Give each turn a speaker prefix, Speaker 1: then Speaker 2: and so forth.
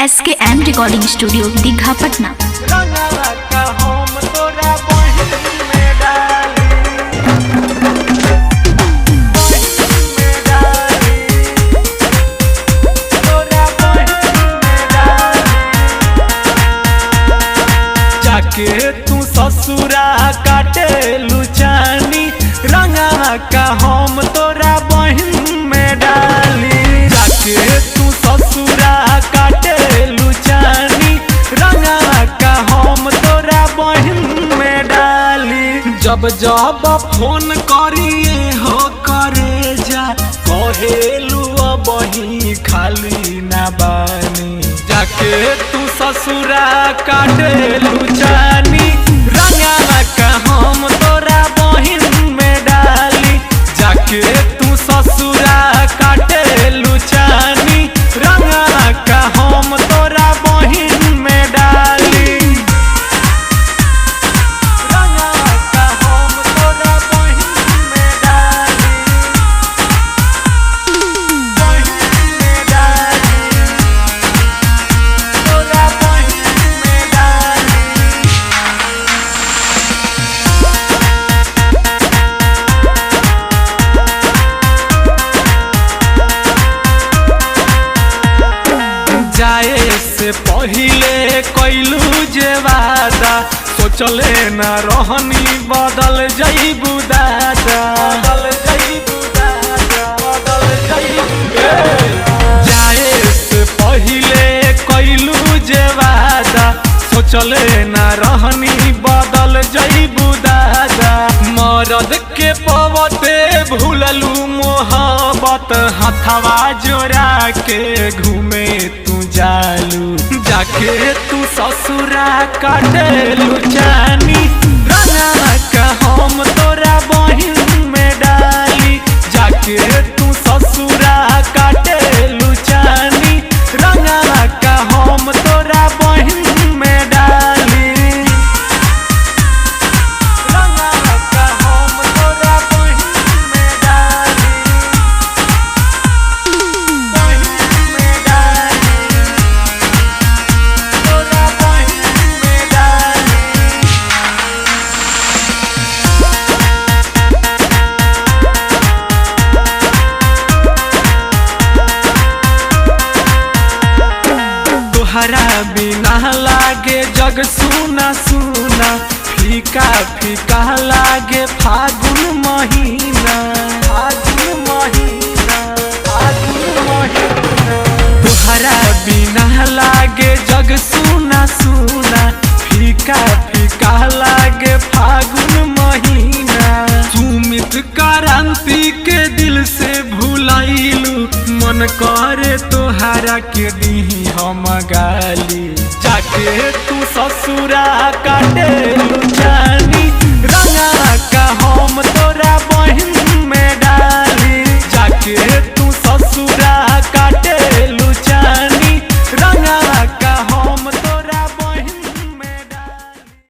Speaker 1: SKM recording studio Digha Patna.
Speaker 2: जाके तू ससुरा काटे लुचानी रंगा का हम तोरा बहिन में डाली। जाके तू ससुरा काटे लुचानी रंगा का हम तोरा बहिन में डाली। जब जब फोन करिए हो करे जा कहेलू बही खाली ना बानी। जाके तू ससुरा काटे लुचानी रंगा का हम तोरा बहिन में डाली। जाके तू ससुरा काटे लुचानी रंगा का हम तोरा बहिन में डाली। रंगा का हम तोरा बहिन में डाली। बहिन में डाली। तोरा बहिन में डाली। जाए से पहिले कैलू जे वादा सोचले न रहनी बदल जइबू दादा। बदल जइबू दादा। बदल जइबू। जाए से पहिले कैलू जे वादा सोचले न रहनी बदल जइबू दादा। मरद के पवते भूललू मोहब्बत हथवा जोड़ा के घूमे तू जालू। जाके तू ससुरा काटे लुचानी रंगा का हम तोरा बहिन में डाली। जाके तू ससुरा काटे लुचानी रंगा का हम तोरा बहिन में डाली। रंगा का हम तोरा बहिन में डाली। बहिन में डाली। तोरा बहिन में डाली। तोहरा बिना लागे जग सुना सुना फीका फीका लागे फागुन महीना। फागुन महीना। फागुन महीना। तोहरा बिना लागे जग सुना सुना फीका फीका लागे फागुन महीना। सुमित क्रांति के दिल से भुलाइलू मन करे तोहरा के दी हम गाली। जाके तू ससुरा काटे लुचानी